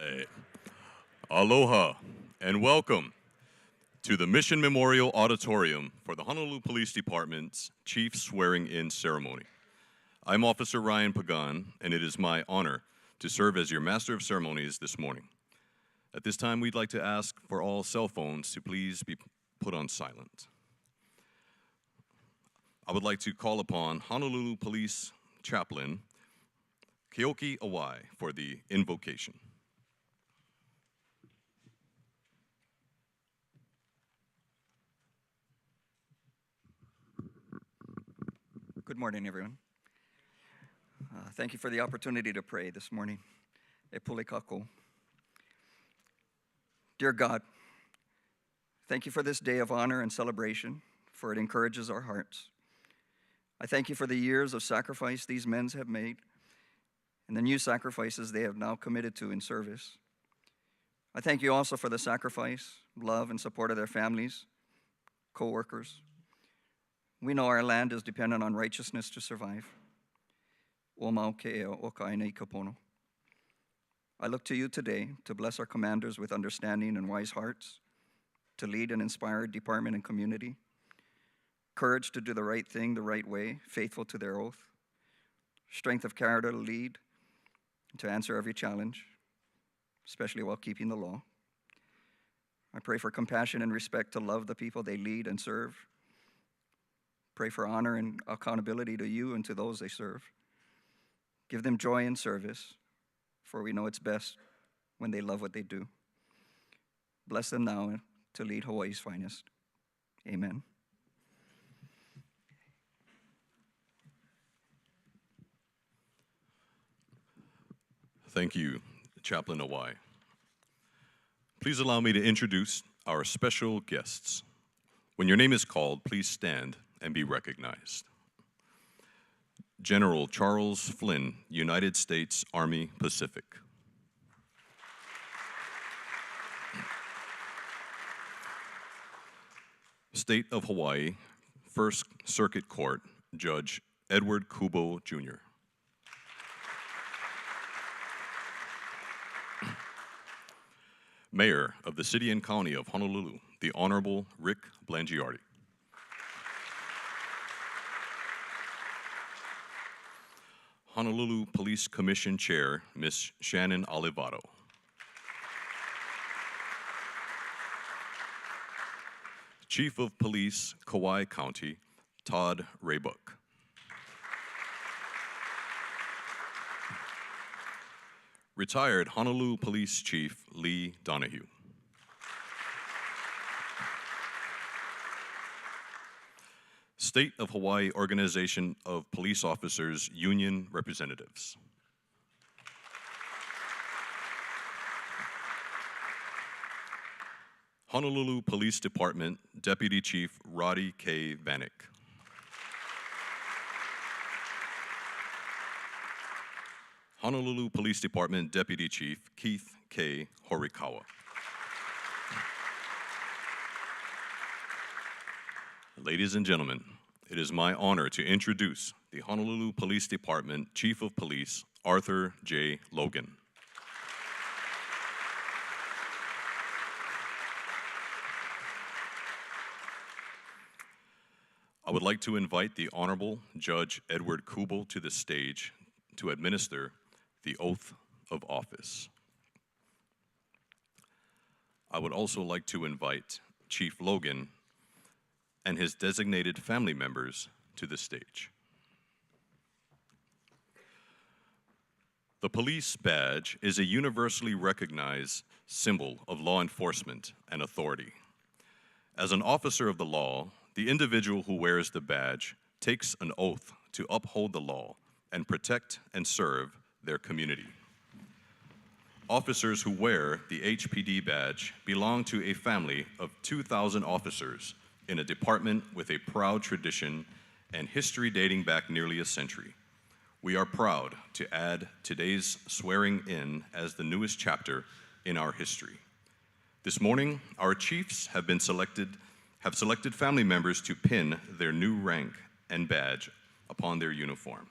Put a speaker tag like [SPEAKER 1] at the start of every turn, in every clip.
[SPEAKER 1] Hey. Aloha and welcome to the Mission Memorial Auditorium for the Honolulu Police Department's Chief Swearing-In Ceremony. I'm Officer Ryan Pagan, and it is my honor to serve as your Master of Ceremonies this morning. At this time, we'd like to ask for all cell phones to please be put on silent. I would like to call upon Honolulu Police Chaplain Keoki Awai for the invocation.
[SPEAKER 2] Good morning, everyone. Thank you for the opportunity to pray this morning. E pule kako. Dear God, thank you for this day of honor and celebration, for it encourages our hearts. I thank you for the years of sacrifice these men have made and the new sacrifices they have now committed to in service. I thank you also for the sacrifice, love, and support of their families, co-workers. We know our land is dependent on righteousness to survive. I look to you today to bless our commanders with understanding and wise hearts, to lead and inspire department and community, courage to do the right thing the right way, faithful to their oath, strength of character to lead, and to answer every challenge, especially while keeping the law. I pray for compassion and respect to love the people they lead and serve. Pray for honor and accountability to you and to those they serve. Give them joy in service, for we know it's best when they love what they do. Bless them now to lead Hawaii's finest. Amen.
[SPEAKER 1] Thank you, Chaplain Awai. Please allow me to introduce our special guests. When your name is called, please stand and be recognized. General Charles Flynn, United States Army Pacific. State of Hawaii, First Circuit Court, Judge Edward Kubo, Jr. Mayor of the City and County of Honolulu, the Honorable Rick Blangiardi. Honolulu Police Commission Chair, Ms. Shannon Olivado. Chief of Police, Kauai County, Todd Raybuck. Retired Honolulu Police Chief, Lee Donahue. State of Hawaii Organization of Police Officers Union Representatives. Honolulu Police Department Deputy Chief Roddy K. Vanek. Honolulu Police Department Deputy Chief Keith K. Horikawa. Ladies and gentlemen, it is my honor to introduce the Honolulu Police Department Chief of Police, Arthur J. Logan. I would like to invite the Honorable Judge Edward Kubo to the stage to administer the oath of office. I would also like to invite Chief Logan and his designated family members to the stage. The police badge is a universally recognized symbol of law enforcement and authority. As an officer of the law, the individual who wears the badge takes an oath to uphold the law and protect and serve their community. Officers who wear the HPD badge belong to a family of 2,000 officers in a department with a proud tradition and history dating back nearly a century. We are proud to add today's swearing in as the newest chapter in our history. This morning, our chiefs have selected family members to pin their new rank and badge upon their uniform.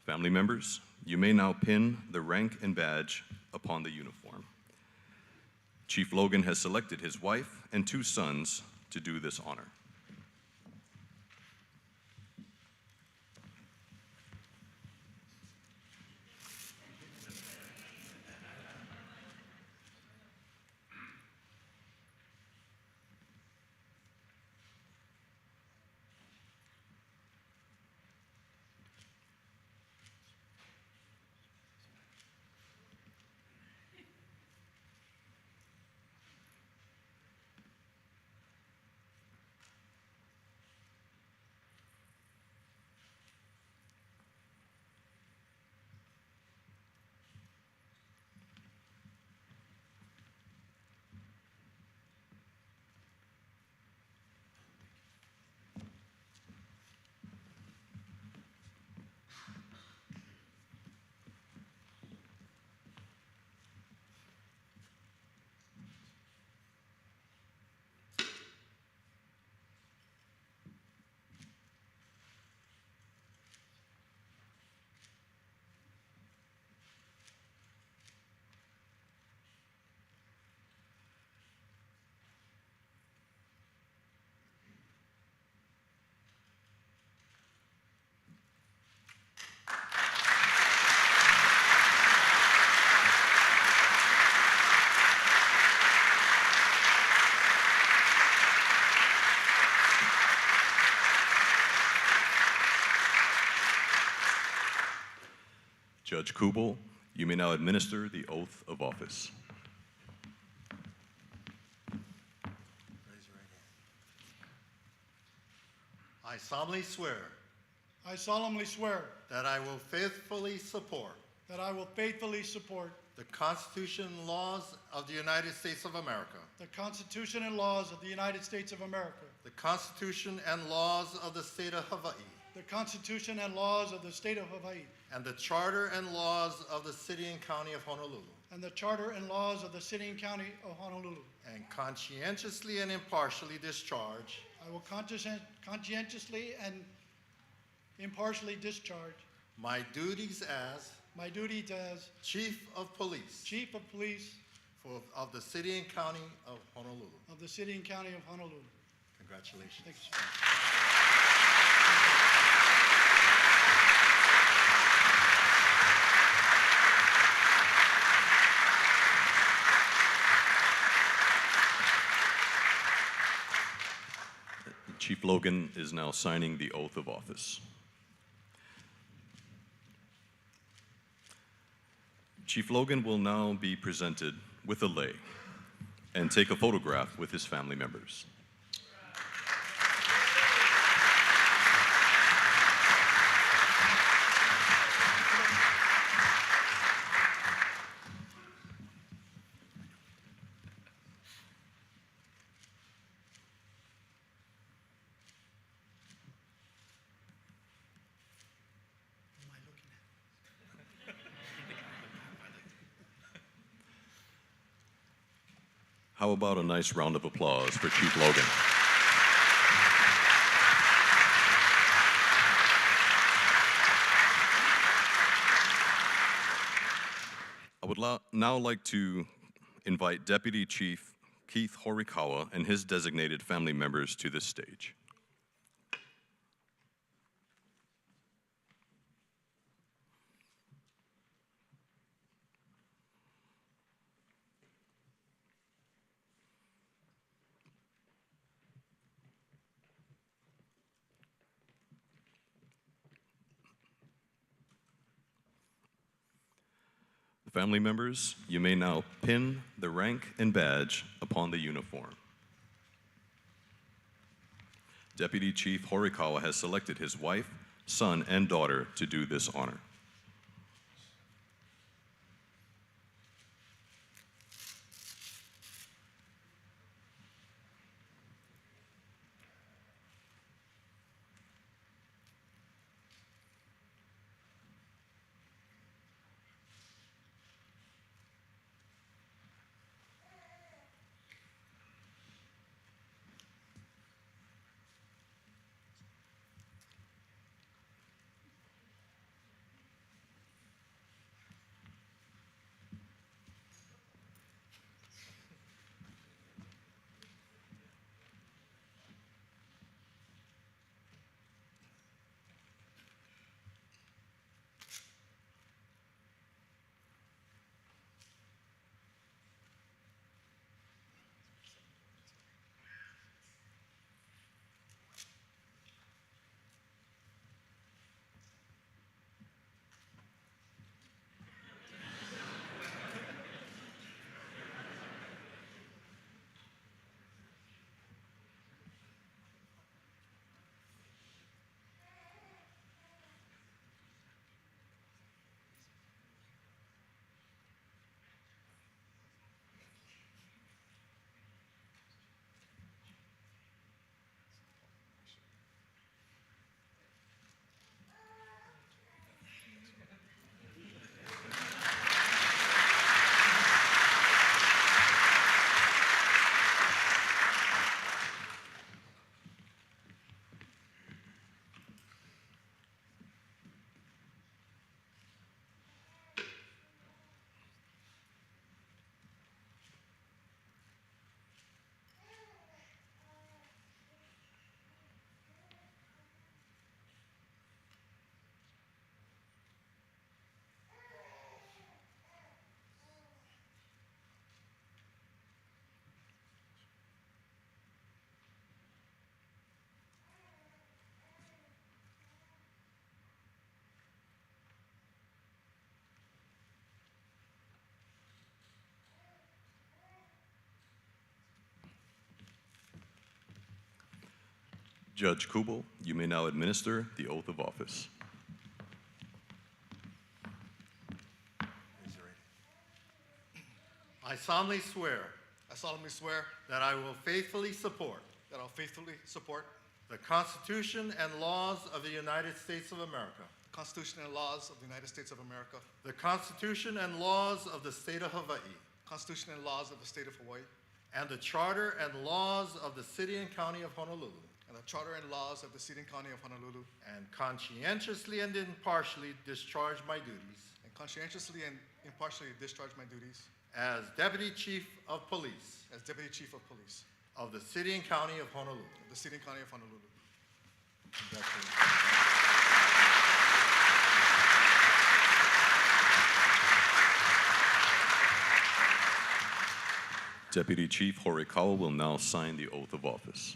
[SPEAKER 1] Family members, you may now pin the rank and badge upon the uniform. Chief Logan has selected his wife and 2 sons to do this honor. Judge Kubel, you may now administer the oath of office.
[SPEAKER 3] Raise your right hand. I solemnly swear
[SPEAKER 4] I solemnly swear
[SPEAKER 3] that I will faithfully support
[SPEAKER 4] that I will faithfully support
[SPEAKER 3] the Constitution and laws of the United States of America,
[SPEAKER 4] the Constitution and laws of the United States of America,
[SPEAKER 3] the Constitution and laws of the State of Hawaii,
[SPEAKER 4] the Constitution and laws of the State of Hawaii,
[SPEAKER 3] and the Charter and laws of the City and County of Honolulu,
[SPEAKER 4] and the Charter and laws of the City and County of Honolulu.
[SPEAKER 3] and conscientiously and impartially discharge
[SPEAKER 4] I will conscientiously and impartially discharge
[SPEAKER 3] my duties as
[SPEAKER 4] my duties as
[SPEAKER 3] Chief of Police
[SPEAKER 4] Chief of Police
[SPEAKER 3] of the City and County of Honolulu.
[SPEAKER 4] of the City and County of Honolulu.
[SPEAKER 3] Congratulations.
[SPEAKER 4] Thank you, sir.
[SPEAKER 1] Chief Logan is now signing the oath of office. Chief Logan will now be presented with a lei and take a photograph with his family members. How about a nice round of applause for Chief Logan? I would now like to invite Deputy Chief Keith Horikawa and his designated family members to this stage. Family members, you may now pin the rank and badge upon the uniform. Deputy Chief Horikawa has selected his wife, son, and daughter to do this honor. Judge Kubel, you may now administer the oath of office.
[SPEAKER 3] I solemnly swear
[SPEAKER 5] I solemnly swear
[SPEAKER 3] that I will faithfully support
[SPEAKER 5] that I will faithfully support
[SPEAKER 3] the Constitution and laws of the United States of America,
[SPEAKER 5] the Constitution and laws of the United States of America,
[SPEAKER 3] the Constitution and laws of the State of Hawaii,
[SPEAKER 5] the Constitution and laws of the State of Hawaii,
[SPEAKER 3] and the Charter and laws of the City and County of Honolulu,
[SPEAKER 5] and the Charter and laws of the City and County of Honolulu,
[SPEAKER 3] and conscientiously and impartially discharge my duties
[SPEAKER 5] and conscientiously and impartially discharge my duties
[SPEAKER 3] as Deputy Chief of Police
[SPEAKER 5] as Deputy Chief of Police
[SPEAKER 3] of the City and County of Honolulu.
[SPEAKER 5] of the City and County of Honolulu.
[SPEAKER 1] Deputy Chief Horikawa will now sign the oath of office.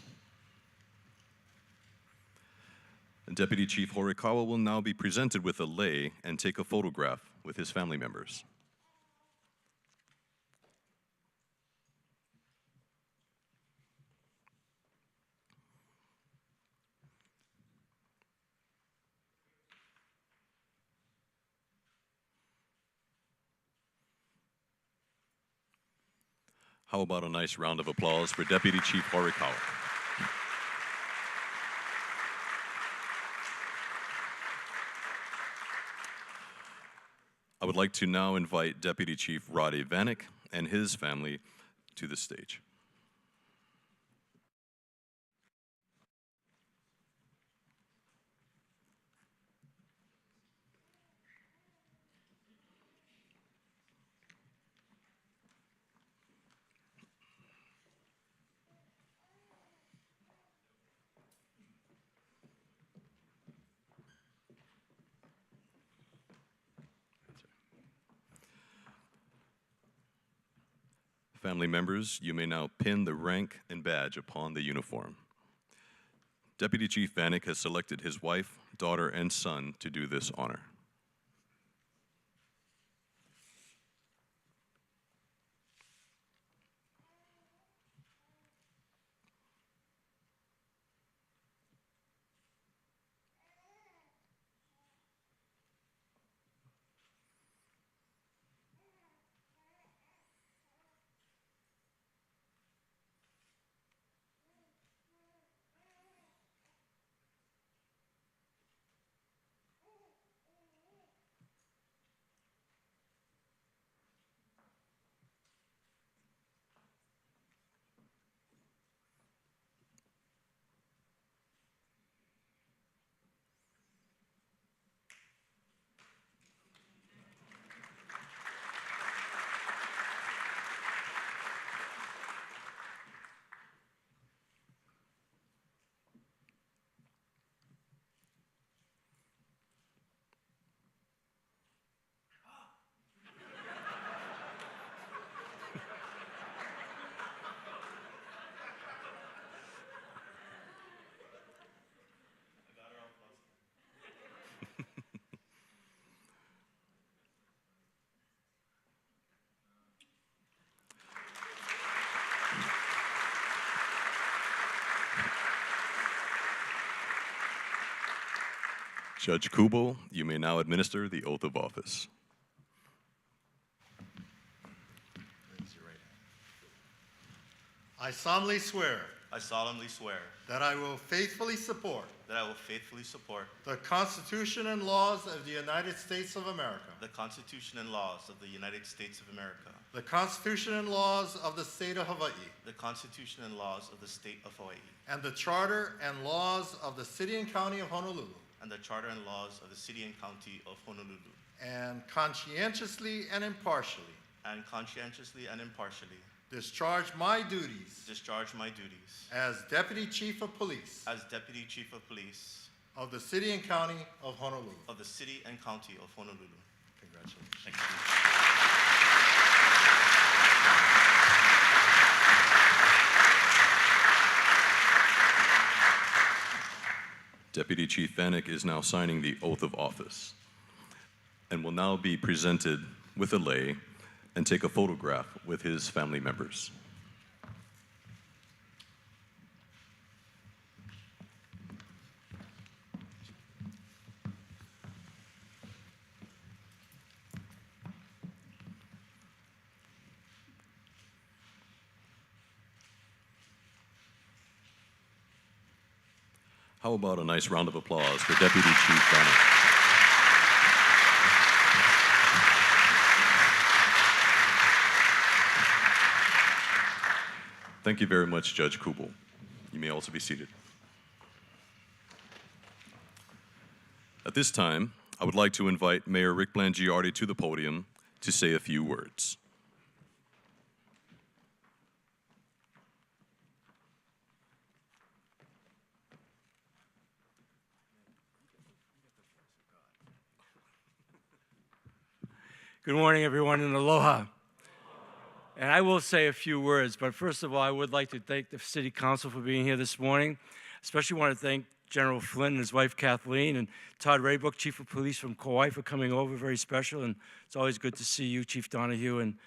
[SPEAKER 1] And Deputy Chief Horikawa will now be presented with a lei and take a photograph with his family members. How about a nice round of applause for Deputy Chief Horikawa? I would like to now invite Deputy Chief Roddy Vanek and his family to the stage. Family members, you may now pin the rank and badge upon the uniform. Deputy Chief Vanek has selected his wife, daughter, and son to do this honor. Judge Kubel, you may now administer the oath of office.
[SPEAKER 3] Raise your right hand. I solemnly swear
[SPEAKER 6] I solemnly swear
[SPEAKER 3] that I will faithfully support
[SPEAKER 6] that I will faithfully support
[SPEAKER 3] the Constitution and laws of the United States of America,
[SPEAKER 6] the Constitution and laws of the United States of America,
[SPEAKER 3] the Constitution and laws of the State of Hawaii,
[SPEAKER 6] the Constitution and laws of the State of Hawaii,
[SPEAKER 3] and the Charter and laws of the City and County of Honolulu,
[SPEAKER 6] and the Charter and laws of the City and County of Honolulu,
[SPEAKER 3] and conscientiously and impartially discharge my duties
[SPEAKER 6] discharge my duties
[SPEAKER 3] as Deputy Chief of Police
[SPEAKER 6] as Deputy Chief of Police
[SPEAKER 3] of the City and County of Honolulu.
[SPEAKER 6] of the City and County of Honolulu.
[SPEAKER 3] Congratulations.
[SPEAKER 6] Thank you.
[SPEAKER 1] Deputy Chief Vanek is now signing the oath of office and will now be presented with a lei and take a photograph with his family members. How about a nice round of applause for Deputy Chief Bannock? Thank you very much, Judge Kubel. You may also be seated. At this time, I would like to invite Mayor Rick Blangiardi to the podium to say a few words.
[SPEAKER 7] Good morning, everyone, and aloha. And I will say a few words, but first of all, I would like to thank the City Council for being here this morning. Especially want to thank General Flynn and his wife Kathleen, and Todd Raybook, Chief of Police from Kauai, for coming over, very special. And it's always good to see you, Chief Donahue, and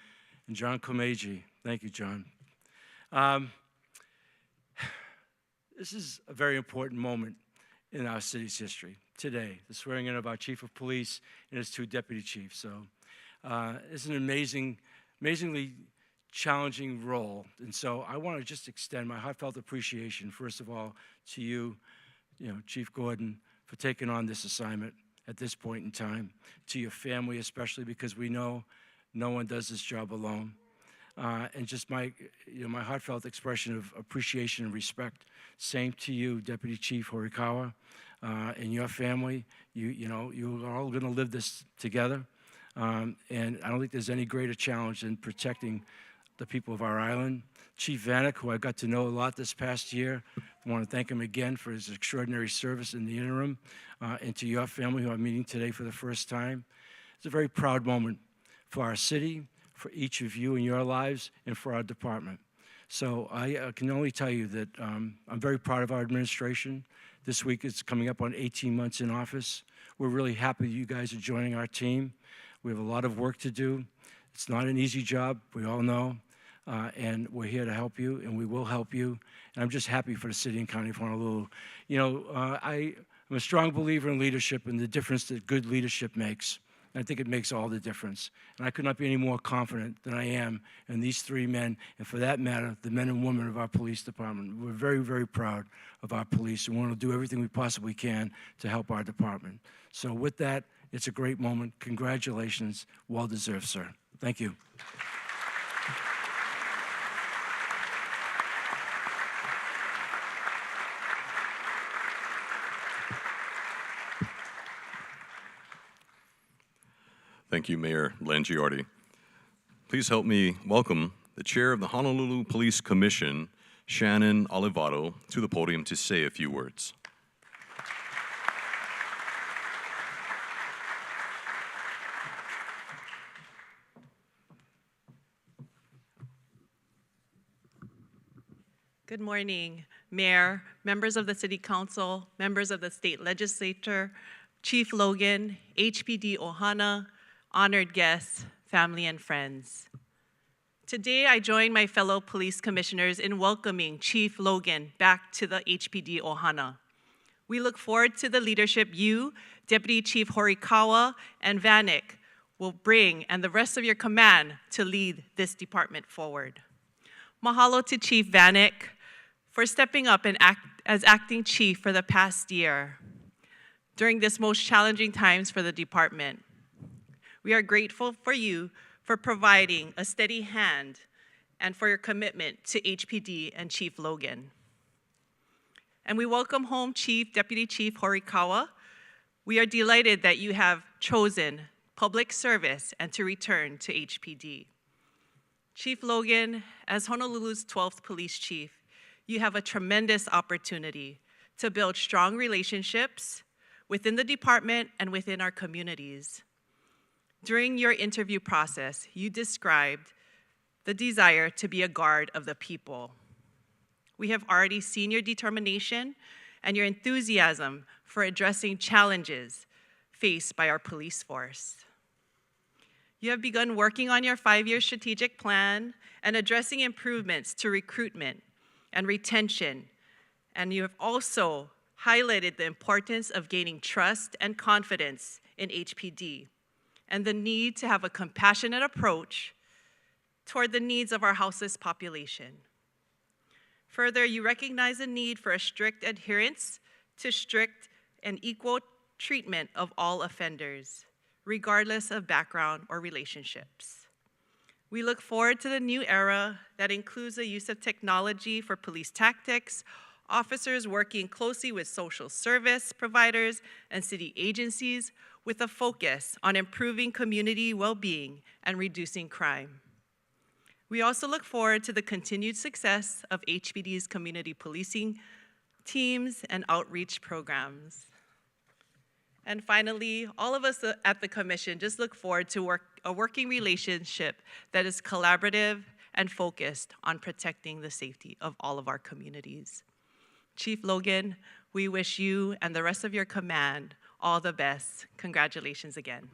[SPEAKER 7] John Komeiji. Thank you, John. This is a very important moment in our city's history today, the swearing in of our Chief of Police and his two deputy chiefs. So it's an amazingly challenging role. And so I want to just extend my heartfelt appreciation, first of all, to you, Chief Gordon, for taking on this assignment at this point in time, to your family especially, because we know no one does this job alone. And just my heartfelt expression of appreciation and respect. Same to you, Deputy Chief Horikawa, and your family. You are all going to live this together. And I don't think there's any greater challenge than protecting the people of our island. Chief Vanek, who I got to know a lot this past year, I want to thank him again for his extraordinary service in the interim, and to your family, who I'm meeting today for the first time. It's a very proud moment for our city, for each of you in your lives, and for our department. So I can only tell you that I'm very proud of our administration. This week is coming up on 18 months in office. We're really happy you guys are joining our team. We have a lot of work to do. It's not an easy job, we all know, and we're here to help you, and we will help you. And I'm just happy for the city and county of Honolulu. I'm a strong believer in leadership and the difference that good leadership makes. And I think it makes all the difference. And I could not be any more confident than I am in these three men, and for that matter, the men and women of our police department. We're very, very proud of our police, and we want to do everything we possibly can to help our department. So with that, it's a great moment. Congratulations. Well deserved, sir. Thank you.
[SPEAKER 1] Thank you, Mayor Blangiardi. Please help me welcome the Chair of the Honolulu Police Commission, Shannon Olivato, to the podium to say a few words.
[SPEAKER 8] Good morning, Mayor, members of the City Council, members of the State Legislature, Chief Logan, HPD Ohana, honored guests, family and friends. Today, I join my fellow police commissioners in welcoming Chief Logan back to the HPD Ohana. We look forward to the leadership you, Deputy Chief Horikawa, and Vanek will bring, and the rest of your command to lead this department forward. Mahalo to Chief Vanek for stepping up and as acting chief for the past year during this most challenging times for the department. We are grateful for you for providing a steady hand and for your commitment to HPD and Chief Logan. And we welcome home Deputy Chief Horikawa. We are delighted that you have chosen public service and to return to HPD. Chief Logan, as Honolulu's 12th police chief, you have a tremendous opportunity to build strong relationships within the department and within our communities. During your interview process, you described the desire to be a guard of the people. We have already seen your determination and your enthusiasm for addressing challenges faced by our police force. You have begun working on your 5-year strategic plan and addressing improvements to recruitment and retention. And you have also highlighted the importance of gaining trust and confidence in HPD and the need to have a compassionate approach toward the needs of our houseless population. Further, you recognize the need for a strict adherence to strict and equal treatment of all offenders, regardless of background or relationships. We look forward to the new era that includes the use of technology for police tactics, officers working closely with social service providers and city agencies with a focus on improving community well-being and reducing crime. We also look forward to the continued success of HPD's community policing teams and outreach programs. And finally, all of us at the Commission just look forward to a working relationship that is collaborative and focused on protecting the safety of all of our communities. Chief Logan, we wish you and the rest of your command all the best. Congratulations again.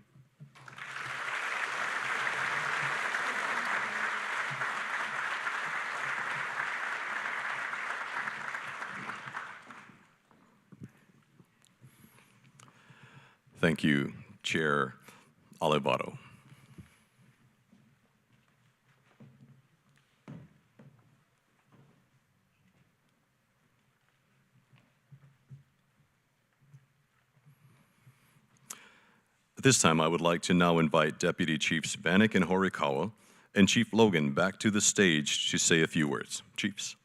[SPEAKER 1] Thank you, Chair Olivato. At this time, I would like to now invite Deputy Chiefs Bannock and Horikawa and Chief Logan back to the stage to say a few words. Chiefs.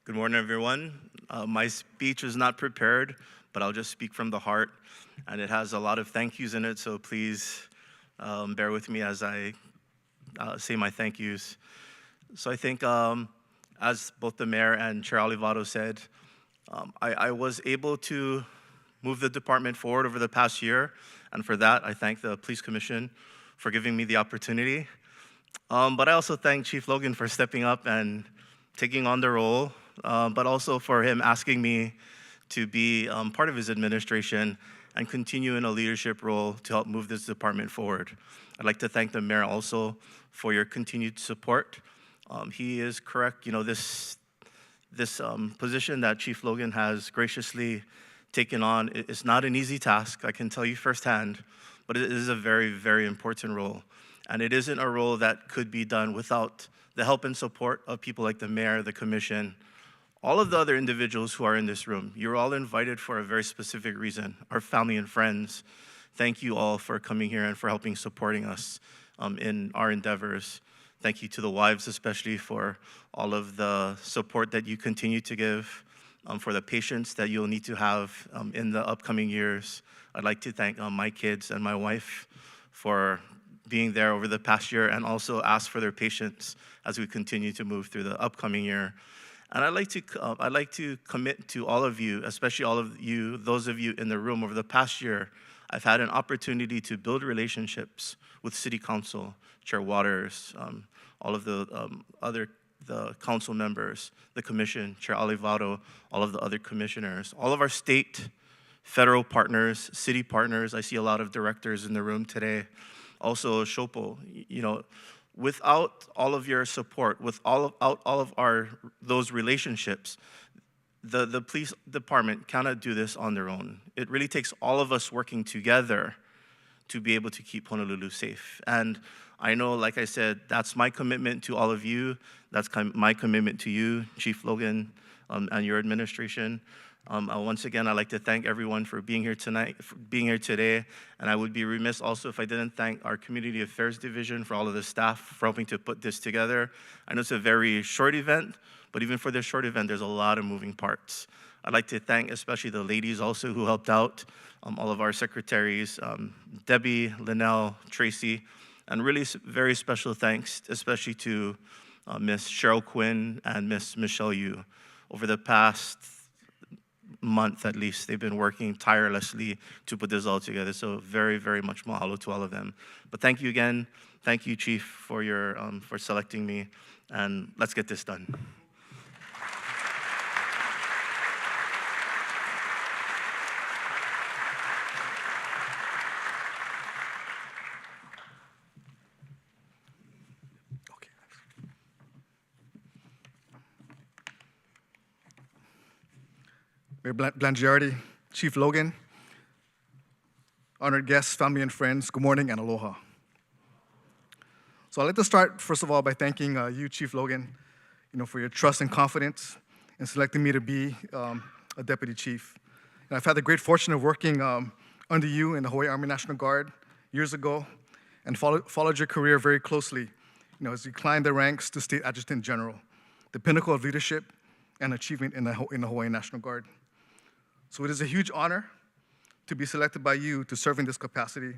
[SPEAKER 6] Good morning, everyone. My speech was not prepared, but I'll just speak from the heart, and it has a lot of thank yous in it, so please bear with me as I say my thank yous. So I think, as both the mayor and Chair Olivato said, I was able to move the department forward over the past year, and for that, I thank the Police Commission for giving me the opportunity. But I also thank Chief Logan for stepping up and taking on the role, but also for him asking me to be part of his administration and continue in a leadership role to help move this department forward. I'd like to thank the mayor also for your continued support. He is correct, you know, this position that Chief Logan has graciously taken on is not an easy task, I can tell you firsthand, but it is a very, very important role. And it isn't a role that could be done without the help and support of people like the mayor, the commission, all of the other individuals who are in this room. You're all invited for a very specific reason. Our family and friends, thank you all for coming here and for helping supporting us in our endeavors. Thank you to the wives especially for all of the support that you continue to give, for the patience that you'll need to have in the upcoming years. I'd like to thank my kids and my wife for being there over the past year, and also ask for their patience as we continue to move through the upcoming year. And I'd like to commit to all of you, especially all of you, those of you in the room over the past year, I've had an opportunity to build relationships with City Council, Chair Waters, all of the council members, the commission, Chair Olivato, all of the other commissioners, all of our state, federal partners, city partners. I see a lot of directors in the room today. Also, Shopo, you know, without all of your support, without all of those relationships, the police department cannot do this on their own. It really takes all of us working together to be able to keep Honolulu safe. And I know, like I said, that's my commitment to all of you. That's my commitment to you, Chief Logan, and your administration. Once again, I'd like to thank everyone for being here tonight, for being here today, and I would be remiss also if I didn't thank our Community Affairs Division for all of the staff for helping to put this together. I know it's a very short event, but even for this short event, there's a lot of moving parts. I'd like to thank especially the ladies also who helped out, all of our secretaries, Debbie, Linnell, Tracy, and really very special thanks, especially to Miss Cheryl Quinn and Miss Michelle Yu. Over the past month at least, they've been working tirelessly to put this all together. So very, very much mahalo to all of them. But thank you again. Thank you, Chief, for your for selecting me. And let's get this done.
[SPEAKER 5] Mayor Blangiardi, Chief Logan, honored guests, family and friends, good morning and aloha. So I'd like to start, first of all, by thanking you, Chief Logan, for your trust and confidence in selecting me to be a deputy chief. And I've had the great fortune of working under you in the Hawaii Army National Guard years ago and followed your career very closely, as you climbed the ranks to State Adjutant General, the pinnacle of leadership and achievement in the Hawaii National Guard. So it is a huge honor to be selected by you to serve in this capacity,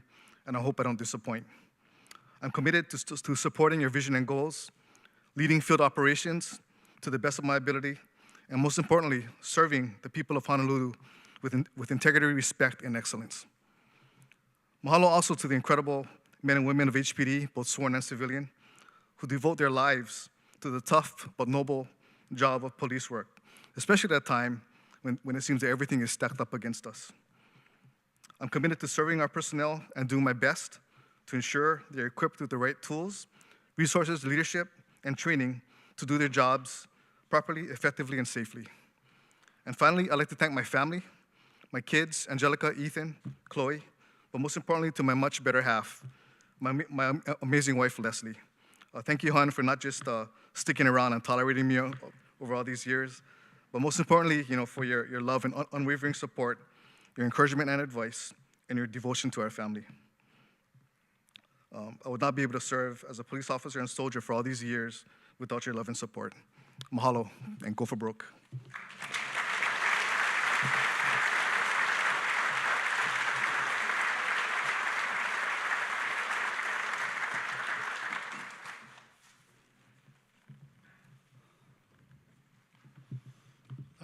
[SPEAKER 5] and I hope I don't disappoint. I'm committed to supporting your vision and goals, leading field operations to the best of my ability, and most importantly, serving the people of Honolulu with integrity, respect, and excellence. Mahalo also to the incredible men and women of HPD, both sworn and civilian, who devote their lives to the tough but noble job of police work, especially at a time when it seems that everything is stacked up against us. I'm committed to serving our personnel and doing my best to ensure they're equipped with the right tools, resources, leadership, and training to do their jobs properly, effectively, and safely. And finally, I'd like to thank my family, my kids, Angelica, Ethan, Chloe, but most importantly to my much better half, my amazing wife, Leslie. Thank you, hon, for not just sticking around and tolerating me over all these years, but most importantly, for your love and unwavering support, your encouragement and advice, and your devotion to our family. I would not be able to serve as a police officer and soldier for all these years without your love and support. Mahalo, and go for broke.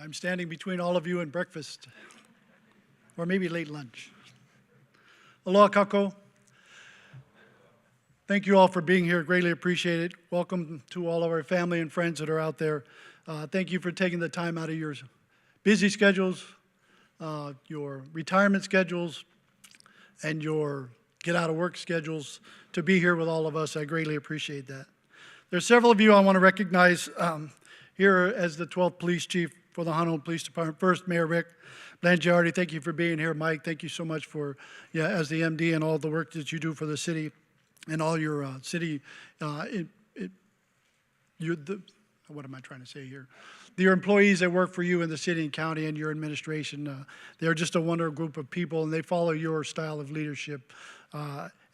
[SPEAKER 4] I'm standing between all of you and breakfast, or maybe late lunch. Aloha kako. Thank you all for being here, greatly appreciate it. Welcome to all of our family and friends that are out there. Thank you for taking the time out of your busy schedules, your retirement schedules, and your get out of work schedules to be here with all of us. I greatly appreciate that. There's several of you I want to recognize here as the 12th Police Chief for the Honolulu Police Department. First, Mayor Rick Blangiardi, thank you for being here. Mike, thank you so much for, as the MD and all the work that you do for the city and all your city, what am I trying to say here? Your employees that work for you in the city and county and your administration, they're just a wonderful group of people and they follow your style of leadership.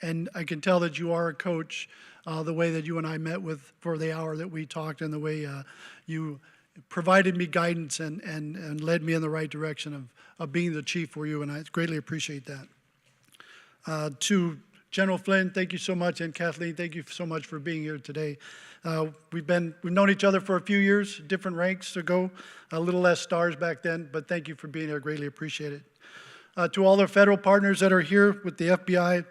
[SPEAKER 4] And I can tell that you are a coach, the way that you and I met with for the hour that we talked and the way you provided me guidance and led me in the right direction of being the chief for you, and I greatly appreciate that. To General Flynn, thank you so much, and Kathleen, thank you so much for being here today. We've known each other for a few years, different ranks ago, a little less stars back then, but thank you for being here, greatly appreciate it. To all our federal partners that are here with the FBI,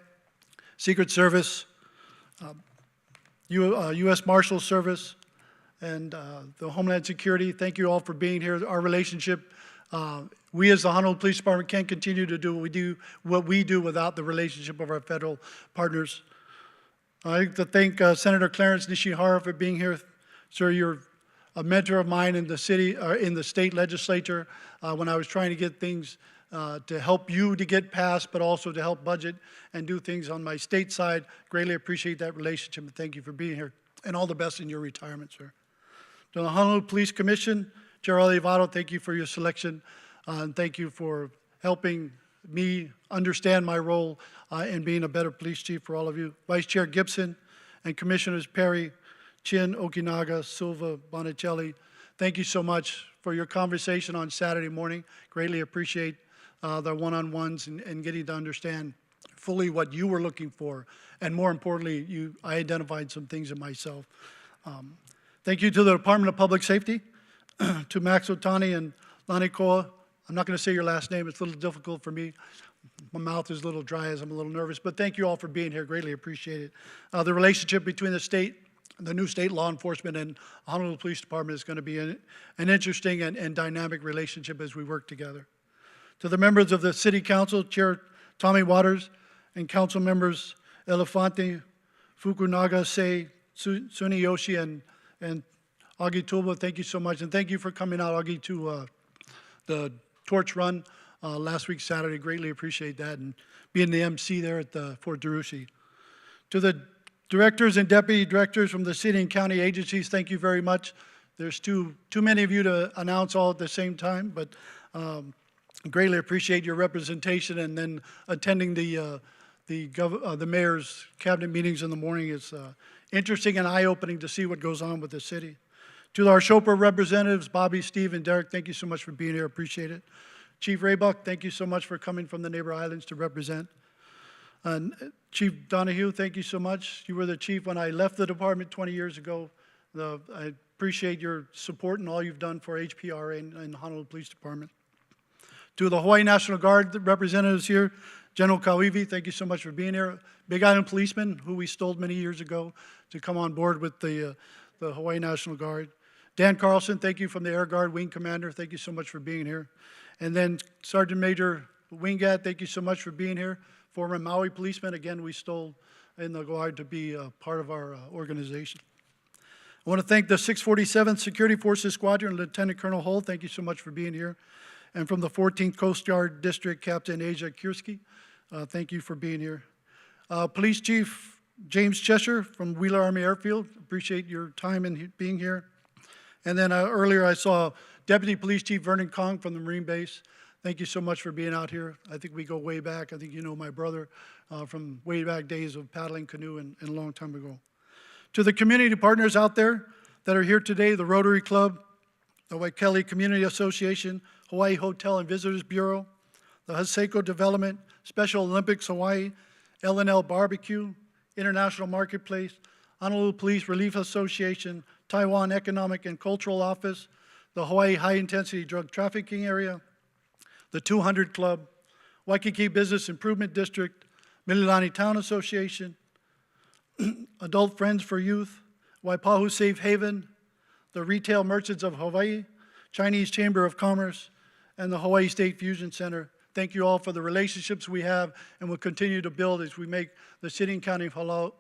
[SPEAKER 4] Secret Service, U.S. Marshal Service, and the Homeland Security, thank you all for being here. Our relationship, we as the Honolulu Police Department can't continue to do what we do without the relationship of our federal partners. I'd like to thank Senator Clarence Nishihara for being here. Sir, you're a mentor of mine in the city, or in the state legislature when I was trying to get things to help you to get passed, but also to help budget and do things on my state side. Greatly appreciate that relationship, and thank you for being here. And all the best in your retirement, sir. To the Honolulu Police Commission, Gerald Evado, thank you for your selection, and thank you for helping me understand my role in being a better police chief for all of you. Vice Chair Gibson and Commissioners Perry, Chin, Okinaga, Silva, Bonicelli, thank you so much for your conversation on Saturday morning. Greatly appreciate the one-on-ones and getting to understand fully what you were looking for. And more importantly, I identified some things in myself. Thank you to the Department of Public Safety, to Max Otani and Lani Koa. I'm not going to say your last name. It's a little difficult for me. My mouth is a little dry as I'm a little nervous. But thank you all for being here. Greatly appreciate it. The relationship between the state, the new state law enforcement and Honolulu Police Department is going to be an interesting and dynamic relationship as we work together. To the members of the City Council, Chair Tommy Waters, and Council members Elefante, Fukunaga, Sei, Suniyoshi, and Augie Tuba, thank you so much. And thank you for coming out, Augie, to the torch run last week Saturday. Greatly appreciate that, and being the MC there at the Fort Derushi. To the directors and deputy directors from the city and county agencies, thank you very much. There's too many of you to announce all at the same time, but greatly appreciate your representation, and then attending the mayor's cabinet meetings in the morning. Is interesting and eye-opening to see what goes on with the city. To our Chopra representatives, Bobby, Steve, and Derek, thank you so much for being here. Appreciate it. Chief Raybuck, thank you so much for coming from the neighbor islands to represent. And Chief Donahue, thank you so much. You were the chief when I left the department 20 years ago. I appreciate your support and all you've done for HPRA and Honolulu Police Department. To the Hawaii National Guard representatives here, General Kawivi, thank you so much for being here. Big Island policeman, who we stole many years ago, to come on board with the Hawaii National Guard. Dan Carlson, thank you, from the Air Guard Wing Commander. Thank you so much for being here. And then Sergeant Major Wingat, thank you so much for being here. Former Maui policeman, again, we stole in the Guard to be part of our organization. I want to thank the 647th Security Forces Squadron, Lieutenant Colonel Hull, thank you so much for being here. And from the 14th Coast Guard District, Captain Asia Kierski, thank you for being here. Police Chief James Cheshire from Wheeler Army Airfield, appreciate your time in being here. And then earlier I saw Deputy Police Chief Vernon Kong from the Marine Base. Thank you so much for being out here. I think we go way back. I think you know my brother from way back days of paddling canoe and a long time ago. To the community partners out there that are here today, the Rotary Club, the Waikele Community Association, Hawaii Hotel and Visitors Bureau, the Haseko Development, Special Olympics Hawaii, L&L Barbecue, International Marketplace, Honolulu Police Relief Association, Taiwan Economic and Cultural Office, the Hawaii High Intensity Drug Trafficking Area, the 200 Club, Waikiki Business Improvement District, Mililani Town Association, Adult Friends for Youth, Waipahu Safe Haven, the Retail Merchants of Hawaii, Chinese Chamber of Commerce, and the Hawaii State Fusion Center. Thank you all for the relationships we have and will continue to build as we make the city and county of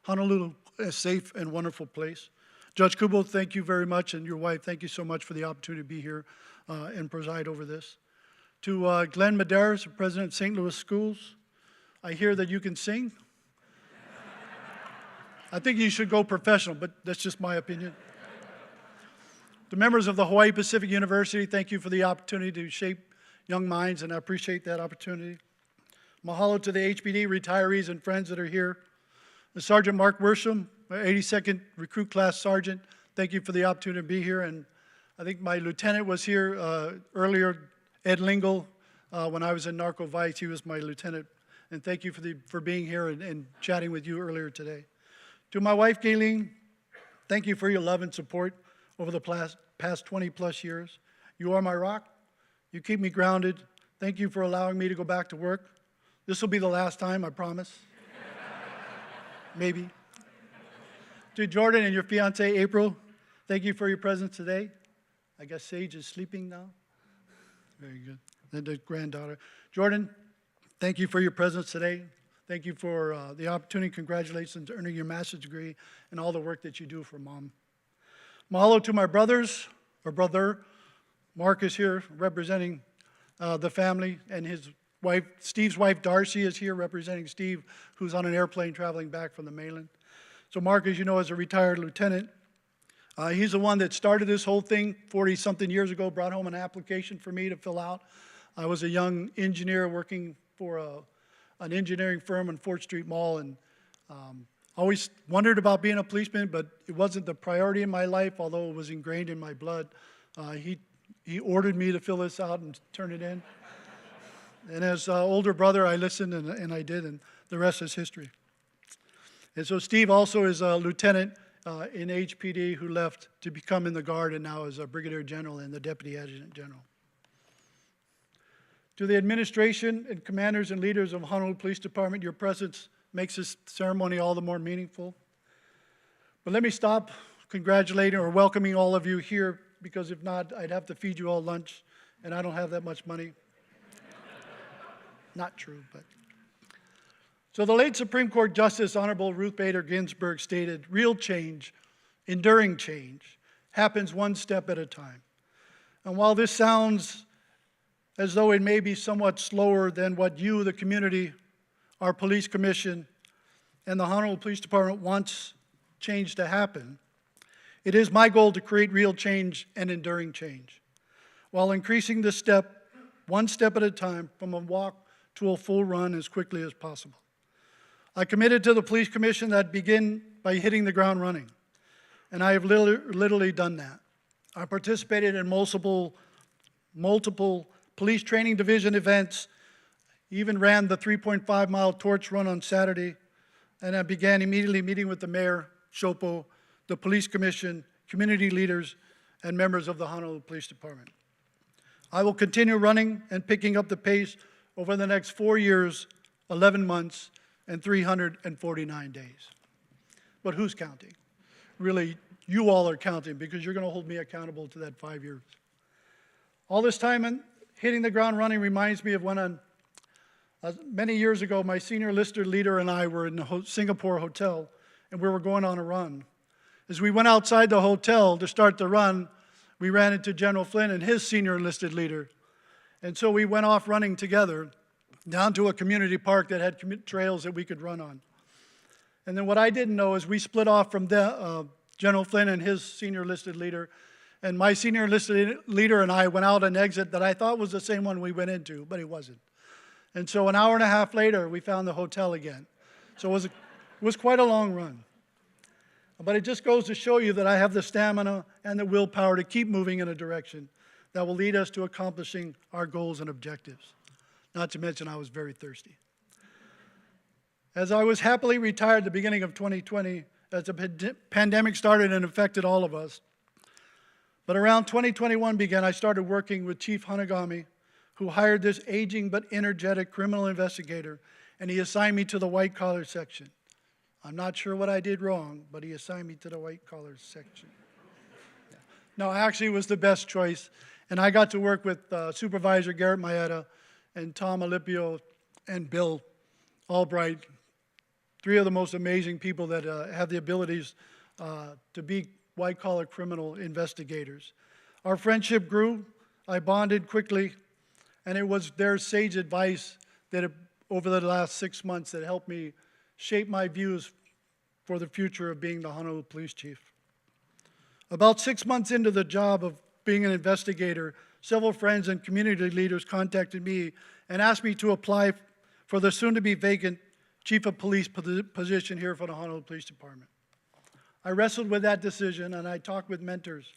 [SPEAKER 4] Honolulu a safe and wonderful place. Judge Kubo, thank you very much, and your wife, thank you so much for the opportunity to be here and preside over this. To Glenn Medeiros, President of St. Louis Schools, I hear that you can sing. I think you should go professional, but that's just my opinion. To members of the Hawaii Pacific University, thank you for the opportunity to shape young minds, and I appreciate that opportunity. Mahalo to the HPD retirees and friends that are here. The Sergeant Mark Worsham, my 82nd Recruit Class Sergeant, thank you for the opportunity to be here. And I think my lieutenant was here earlier, Ed Lingle, when I was in Narco Vice, he was my lieutenant. And thank you for being here and chatting with you earlier today. To my wife, Gayleen, thank you for your love and support over the past 20 plus years. You are my rock. You keep me grounded. Thank you for allowing me to go back to work. This will be the last time, I promise. Maybe. To Jordan and your fiancée, April, thank you for your presence today. I guess Sage is sleeping now. Very good. And the granddaughter. Jordan, thank you for your presence today. Thank you for the opportunity. Congratulations on earning your master's degree and all the work that you do for Mom. Mahalo to my brothers, or brother. Mark is here representing the family, and his wife, Steve's wife, Darcy, is here representing Steve, who's on an airplane traveling back from the mainland. So Mark, as you know, is a retired lieutenant. He's the one that started this whole thing 40-something years ago, brought home an application for me to fill out. I was a young engineer working for an engineering firm on 4th Street Mall, and always wondered about being a policeman, but it wasn't the priority in my life, although it was ingrained in my blood. He ordered me to fill this out and turn it in. And as older brother, I listened and I did, and the rest is history. And so Steve also is a lieutenant in HPD who left to become in the Guard and now is a brigadier general and the deputy adjutant general. To the administration and commanders and leaders of Honolulu Police Department, your presence makes this ceremony all the more meaningful. But let me stop congratulating or welcoming all of you here, because if not, I'd have to feed you all lunch, and I don't have that much money. Not true, but. So the late Supreme Court Justice Honorable Ruth Bader Ginsburg stated, real change, enduring change, happens one step at a time. And while this sounds as though it may be somewhat slower than what you, the community, our police commission, and the Honolulu Police Department wants change to happen, it is my goal to create real change and enduring change, while increasing the step, one step at a time, from a walk to a full run as quickly as possible. I committed to the Police Commission that begin by hitting the ground running, and I have literally done that. I participated in multiple police training division events, even ran the 3.5-mile torch run on Saturday, and I began immediately meeting with the mayor, Shopo, the police commission, community leaders, and members of the Honolulu Police Department. I will continue running and picking up the pace over the next 4 years, 11 months, and 349 days. But who's counting? Really, you all are counting, because you're going to hold me accountable to that 5 years. All this time and hitting the ground running reminds me of when many years ago, my senior enlisted leader and I were in a Singapore hotel, and we were going on a run. As we went outside the hotel to start the run, we ran into General Flynn and his senior enlisted leader. And so we went off running together down to a community park that had trails that we could run on. And then what I didn't know is we split off from General Flynn and his senior enlisted leader, and my senior enlisted leader and I went out an exit that I thought was the same one we went into, but it wasn't. And so an hour and a half later, we found the hotel again. So it was quite a long run. But it just goes to show you that I have the stamina and the willpower to keep moving in a direction that will lead us to accomplishing our goals and objectives. Not to mention, I was very thirsty. As I was happily retired at the beginning of 2020, as the pandemic started and affected all of us, but around 2021 began, I started working with Chief Hanagami, who hired this aging but energetic criminal investigator, and he assigned me to the white-collar section. I'm not sure what I did wrong, but he assigned me to the white-collar section. Yeah. No, actually, it was the best choice, and I got to work with Supervisor Garrett Maeda and Tom Alipio and Bill Albright, three of the most amazing people that have the abilities to be white-collar criminal investigators. Our friendship grew. I bonded quickly, and it was their sage advice that over the last 6 months that helped me shape my views for the future of being the Honolulu Police Chief. About 6 months into the job of being an investigator, several friends and community leaders contacted me and asked me to apply for the soon-to-be vacant Chief of Police position here for the Honolulu Police Department. I wrestled with that decision, and I talked with mentors.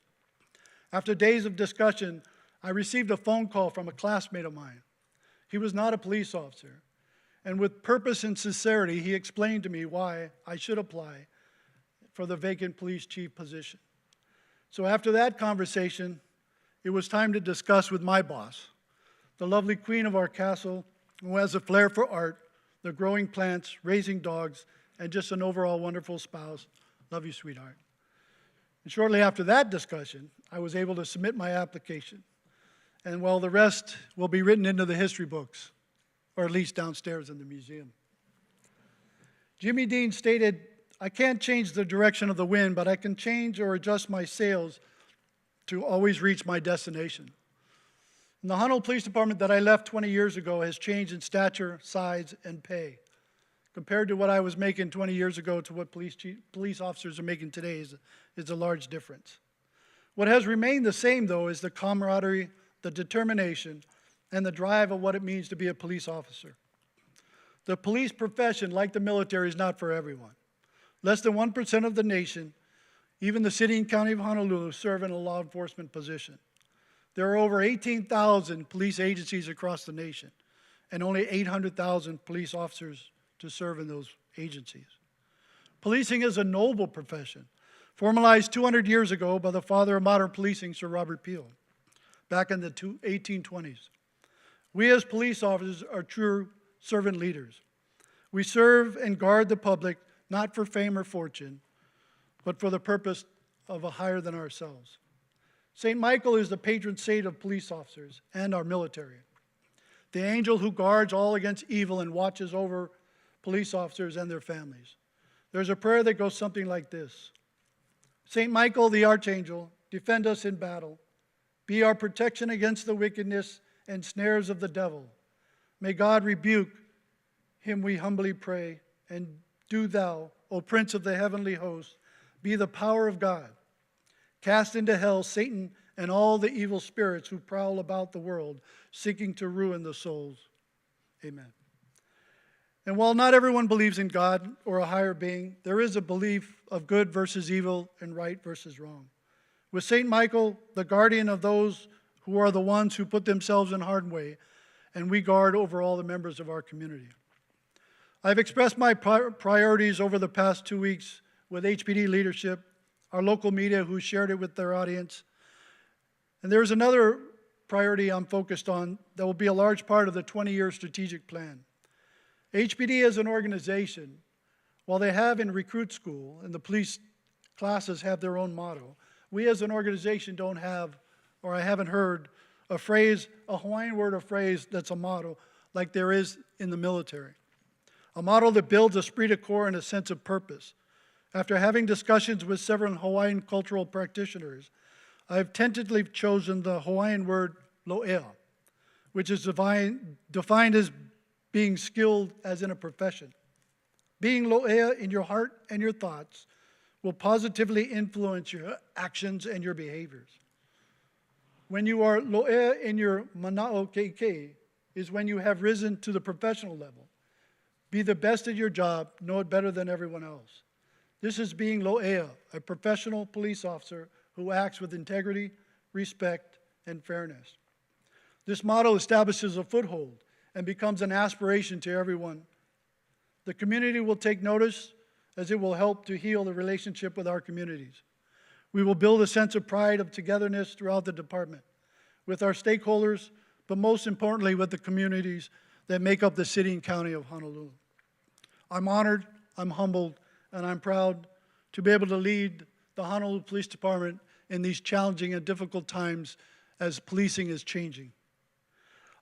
[SPEAKER 4] After days of discussion, I received a phone call from a classmate of mine. He was not a police officer, and with purpose and sincerity, he explained to me why I should apply for the vacant police chief position. So after that conversation, it was time to discuss with my boss, the lovely queen of our castle, who has a flair for art, the growing plants, raising dogs, and just an overall wonderful spouse. Love you, sweetheart. And shortly after that discussion, I was able to submit my application. And well, the rest will be written into the history books, or at least downstairs in the museum. Jimmy Dean stated, "I can't change the direction of the wind, but I can change or adjust my sails to always reach my destination." And the Honolulu Police Department that I left 20 years ago has changed in stature, size, and pay. Compared to what I was making 20 years ago to what police officers are making today is a large difference. What has remained the same, though, is the camaraderie, the determination, and the drive of what it means to be a police officer. The police profession, like the military, is not for everyone. Less than 1% of the nation, even the city and county of Honolulu, serve in a law enforcement position. There are over 18,000 police agencies across the nation, and only 800,000 police officers to serve in those agencies. Policing is a noble profession, formalized 200 years ago by the father of modern policing, Sir Robert Peel, back in the 1820s. We as police officers are true servant leaders. We serve and guard the public, not for fame or fortune, but for the purpose of a higher than ourselves. St. Michael is the patron saint of police officers and our military, the angel who guards all against evil and watches over police officers and their families. There's a prayer that goes something like this: St. Michael the archangel, defend us in battle. Be our protection against the wickedness and snares of the devil. May God rebuke him, we humbly pray, and do thou, O Prince of the heavenly host, be the power of God. Cast into hell Satan and all the evil spirits who prowl about the world, seeking to ruin the souls. Amen. And while not everyone believes in God or a higher being, there is a belief of good versus evil and right versus wrong. With St. Michael, the guardian of those who are the ones who put themselves in harm's way, and we guard over all the members of our community. I've expressed my priorities over the past 2 weeks with HPD leadership, our local media who shared it with their audience. And there's another priority I'm focused on that will be a large part of the 20-year strategic plan. HPD as an organization, while they have in recruit school and the police classes have their own motto, we as an organization don't have, or I haven't heard, a phrase, a Hawaiian word or phrase that's a motto like there is in the military. A motto that builds esprit de corps and a sense of purpose. After having discussions with several Hawaiian cultural practitioners, I have tentatively chosen the Hawaiian word lo'ea, which is defined as being skilled as in a profession. Being lo'ea in your heart and your thoughts will positively influence your actions and your behaviors. When you are lo'ea in your mana'o keikei is when you have risen to the professional level. Be the best at your job, know it better than everyone else. This is being lo'ea, a professional police officer who acts with integrity, respect, and fairness. This motto establishes a foothold and becomes an aspiration to everyone. The community will take notice as it will help to heal the relationship with our communities. We will build a sense of pride of togetherness throughout the department, with our stakeholders, but most importantly with the communities that make up the city and county of Honolulu. I'm honored, I'm humbled, and I'm proud to be able to lead the Honolulu Police Department in these challenging and difficult times as policing is changing.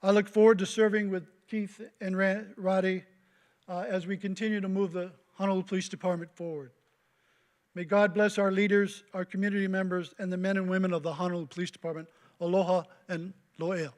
[SPEAKER 4] I look forward to serving with Keith and Roddy as we continue to move the Honolulu Police Department forward. May God bless our leaders, our community members, and the men and women of the Honolulu Police Department. Aloha and lo'ea.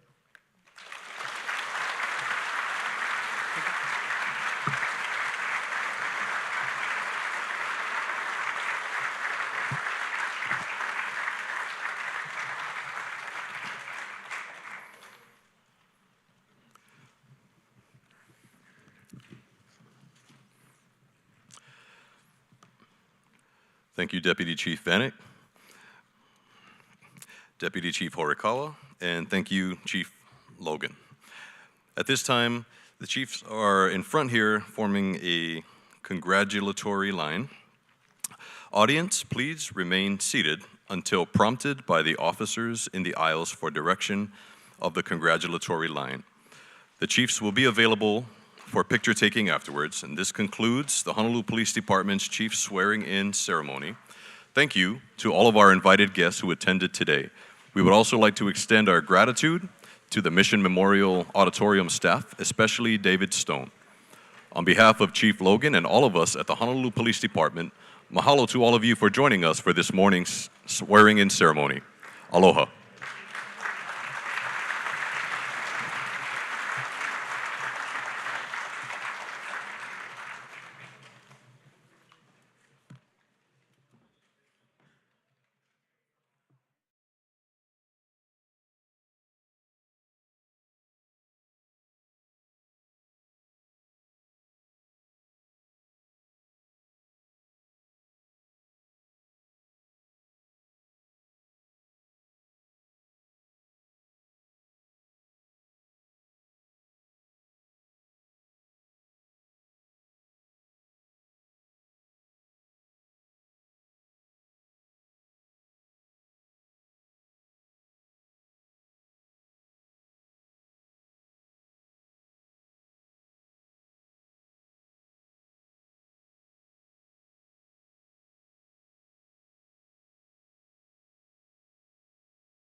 [SPEAKER 1] Thank you, Deputy Chief Vanek, Deputy Chief Horikawa, and thank you, Chief Logan. At this time, the chiefs are in front here forming a congratulatory line. Audience, please remain seated until prompted by the officers in the aisles for direction of the congratulatory line. The chiefs will be available for picture taking afterwards, and this concludes the Honolulu Police Department's chief swearing-in ceremony. Thank you to all of our invited guests who attended today. We would also like to extend our gratitude to the Mission Memorial Auditorium staff, especially David Stone. On behalf of Chief Logan and all of us at the Honolulu Police Department, mahalo to all of you for joining us for this morning's swearing-in ceremony. Aloha.